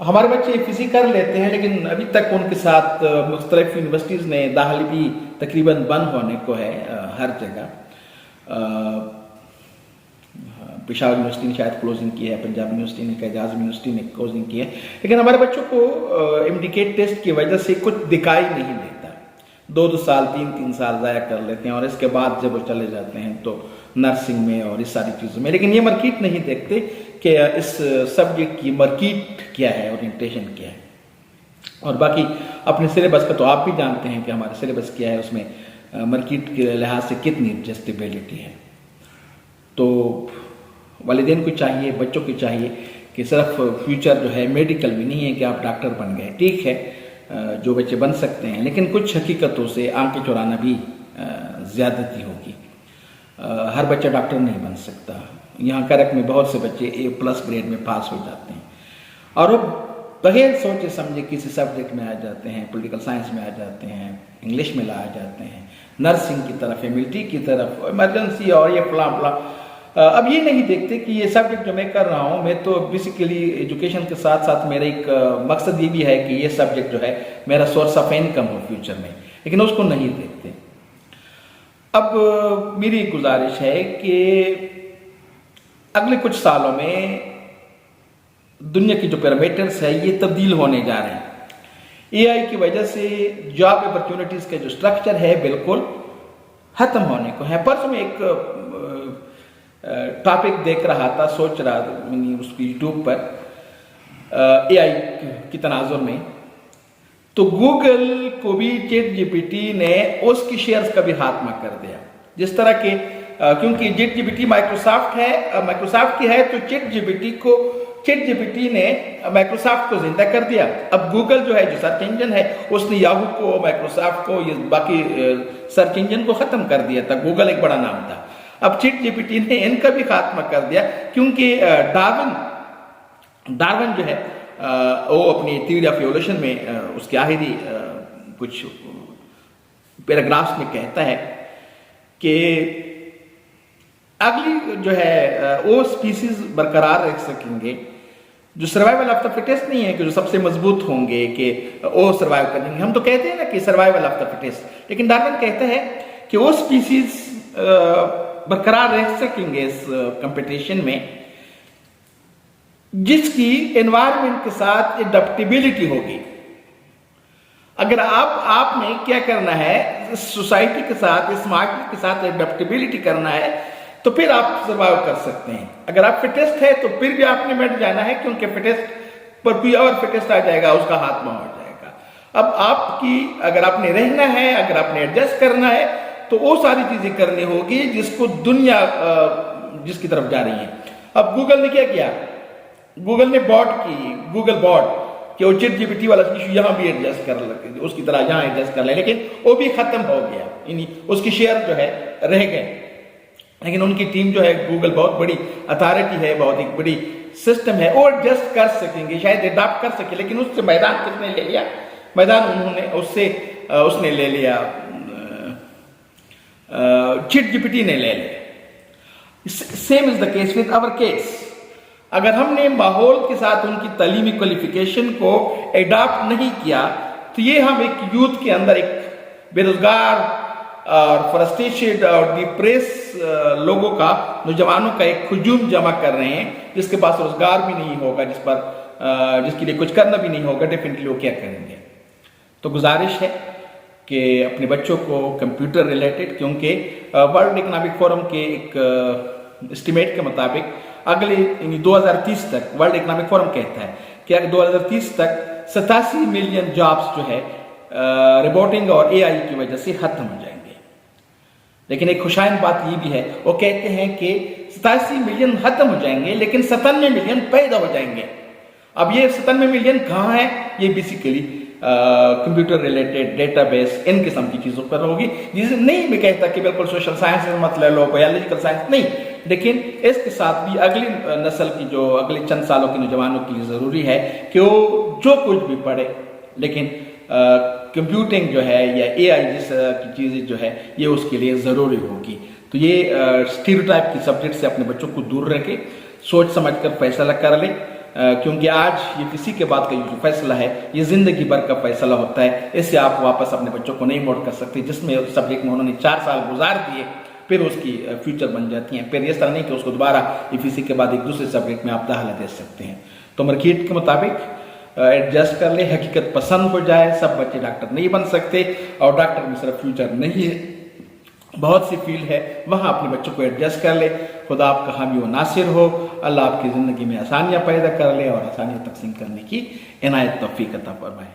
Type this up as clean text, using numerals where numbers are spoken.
ہمارے بچے فزی کر لیتے ہیں، لیکن ابھی تک ان کے ساتھ مختلف یونیورسٹیز نے داخلے بھی تقریباً بند ہونے کو ہے ہر جگہ. پشاور یونیورسٹی نے شاید کلوزنگ کی ہے، پنجاب یونیورسٹی نے، قائد اعظم یونیورسٹی نے کلوزنگ کی ہے، لیکن ہمارے بچوں کو امڈیکیٹ ٹیسٹ کی وجہ سے کچھ دکھائی نہیں دیتا. 2 سال 3 سال ضائع کر لیتے ہیں، اور اس کے بعد جب وہ چلے جاتے ہیں تو نرسنگ میں اور اس ساری چیزوں میں، لیکن یہ مارکیٹ نہیں دیکھتے کہ اس سبجیکٹ کی مارکیٹ کیا ہے، اورینٹیشن کیا ہے. اور باقی اپنے سلیبس کا تو آپ بھی جانتے ہیں کہ ہمارا سلیبس کیا ہے، اس میں مارکیٹ کے لحاظ سے کتنی ایڈجسٹیبلٹی ہے. تو والدین کو چاہیے، بچوں کو چاہیے کہ صرف فیوچر جو ہے میڈیکل بھی نہیں ہے کہ آپ ڈاکٹر بن گئے، ٹھیک ہے جو بچے بن سکتے ہیں، لیکن کچھ حقیقتوں سے آنکھیں چرانا بھی زیادتی ہوگی. ہر بچہ ڈاکٹر نہیں بن سکتا. یہاں کرک میں بہت سے بچے A+ گریڈ میں پاس ہو جاتے ہیں، اور وہ بغیر سوچے سمجھے کسی سبجیکٹ میں آ جاتے ہیں، پولیٹیکل سائنس میں آ جاتے ہیں، انگلش میں آ جاتے ہیں، نرسنگ کی طرف، ملٹری کی طرف، ایمرجنسی اور یہ فلاں فلاں. اب یہ نہیں دیکھتے کہ یہ سبجیکٹ جو میں کر رہا ہوں، میں تو بیسیکلی ایجوکیشن کے ساتھ ساتھ میرا ایک مقصد یہ بھی ہے کہ یہ سبجیکٹ جو ہے میرا source of income who future میں، لیکن اس کو نہیں دیکھتے. اب میری گزارش ہے کہ اگلے کچھ سالوں میں دنیا کی جو پیرامیٹرز ہے یہ تبدیل ہونے جا رہے ہیں. AI کی وجہ سے جاب اپرچونٹیز کا جو سٹرکچر ہے بالکل ختم ہونے کو ہے. پرسوں میں ایک ٹاپک دیکھ رہا تھا، سوچ رہا تھا اس کی یوٹیوب پر AI کی تناظر میں، تو گوگل کو بھی ChatGPT نے اس کی شیئرز کا بھی خاتمہ کر دیا. جس طرح کہ کیونکہ ChatGPT مائکروسافٹ ہے، مائکروسافٹ کی ہے، تو ChatGPT نے مائکروسافٹ کو زندہ کر دیا. اب گوگل جو ہے جو سرچ انجن ہے، اس نے یاہو کو، مائکروسافٹ کو، یہ باقی سرچ انجن کو ختم کر دیا تھا. گوگل ایک بڑا نام تھا. اب ChatGPT نے ان کا بھی خاتمہ کر دیا، کیونکہ ڈارون جو ہے وہ اپنی تھیوری آف ایوولوشن میں اس کے آخری کچھ پیراگرافز میں کہتا ہے کہ اگلی جو ہے وہ سپیسیز برقرار رہ سکیں گے جو سروائیول آف دا فٹیسٹ نہیں ہے، کہ جو سب سے مضبوط ہوں گے، کہ وہ سروائیو کریں گے. ہم تو کہتے ہیں نا کہ سروائیول آف دا فٹیسٹ، لیکن ڈارون کہتا ہے کہ وہ سپیسیز برقرار رہ سکیں گے اس کمپٹیشن میں جس کی انوائرمنٹ کے ساتھ اڈیپٹیبلٹی ہوگی. اگر آپ نے کیا کرنا ہے، سوسائٹی کے ساتھ، اس مارکیٹ کے ساتھ اڈیپٹیبلٹی کرنا ہے، تو پھر آپ سروائیو کر سکتے ہیں. اگر آپ فٹیسٹ ہے تو پھر بھی آپ نے مٹ جانا ہے، کیونکہ فٹیسٹ پر کوئی اور فٹیسٹ آ جائے گا، اس کا خاتمہ ہو جائے گا. اب آپ کی اگر آپ نے رہنا ہے، اگر آپ نے ایڈجسٹ کرنا ہے، تو وہ ساری چیزیں کرنی ہوگی جس کو دنیا جس کی طرف جا رہی ہے. اب گوگل نے کیا کیا؟ گوگل نے گوگل باٹ کہ وہ ChatGPT والا ایشو یہاں بھی ایڈجسٹ کر لے، اس کی طرح یہاں ایڈجسٹ کر لے، لیکن وہ بھی ختم ہو گیا. یعنی اس کی شیئر جو ہے رہ گئے، لیکن ان کی ٹیم جو ہے گوگل بہت بڑی اتھارٹی ہے، بہت ایک بڑی سسٹم ہے، وہ ایڈجسٹ کر سکیں گے، شاید اڈاپٹ کر سکے. لیکن اس سے میدان کس نے لے لیا؟ میدان اس نے لے لیا ChatGPT نے لے لیا. Same is the case with our case. اگر ہم نے ماحول کے ساتھ ان کی تعلیمی کوالیفیکیشن کو ایڈاپٹ نہیں کیا، تو یہ ہم ایک یوتھ کے اندر ایک بے روزگار اور فرسٹریشن اور ڈپریس لوگوں کا، نوجوانوں کا ایک ہجوم جمع کر رہے ہیں، جس کے پاس روزگار بھی نہیں ہوگا، جس کے لیے کچھ کرنا بھی نہیں ہوگا. ڈیفینیٹلی وہ کیا کریں گے؟ تو گزارش ہے کہ اپنے بچوں کو کمپیوٹر ریلیٹڈ، کیونکہ ورلڈ اکنامک فورم کے ایک اسٹیمیٹ کے مطابق اگلے 2030 تک، ورلڈ اکنامک فورم کہتا ہے کہ 2030 تک 87 ملین جابز جو ہے روبوٹنگ اور AI کی وجہ سے ختم ہو جائیں گے. لیکن ایک خوشائن بات یہ بھی ہے، وہ کہتے ہیں کہ 87 ملین ختم ہو جائیں گے، لیکن 97 ملین پیدا ہو جائیں گے. اب یہ 97 ملین کہاں ہیں؟ یہ basically computer related database ان قسم کی چیزوں پر ہوگی. جسے نہیں میں کہتا کہ بالکل سوشل سائنس مت لے لو، بایولوجیکل سائنس نہیں، لیکن اس کے ساتھ بھی اگلی نسل کی، جو اگلے چند سالوں کے نوجوانوں کے لیے ضروری ہے کہ وہ جو کچھ بھی پڑھے، لیکن کمپیوٹنگ جو ہے یا AI جس کی چیزیں جو ہے یہ اس کے لیے ضروری ہوگی. تو یہ اسٹیریوٹائپ کی سبجیکٹ سے اپنے بچوں کو دور رکھے، سوچ سمجھ کر فیصلہ کر لے. کیونکہ آج یہ کسی کے بعد کا جو فیصلہ ہے یہ زندگی بھر کا فیصلہ ہوتا ہے. اس سے آپ واپس اپنے بچوں کو نہیں موڑ کر سکتے. جس میں سبجیکٹ میں انہوں نے 4 سال گزار دیے پھر اس کی فیوچر بن جاتی ہیں. پھر اس طرح نہیں کہ اس کو دوبارہ EPC کے بعد ایک دوسرے سبجیکٹ میں آپ داخلہ دے سکتے ہیں. تو مارکیٹ کے مطابق ایڈجسٹ کر لیں, حقیقت پسند ہو جائے. سب بچے ڈاکٹر نہیں بن سکتے اور ڈاکٹر میں صرف فیوچر نہیں, بہت سی فیلڈ ہے, وہاں اپنے بچوں کو ایڈجسٹ کر لے. خدا آپ کا حامی و ناصر ہو. اللہ آپ کی زندگی میں آسانیاں پیدا کر لے اور آسانیاں تقسیم کرنے کی عنایت توفیق عطا فرمائے.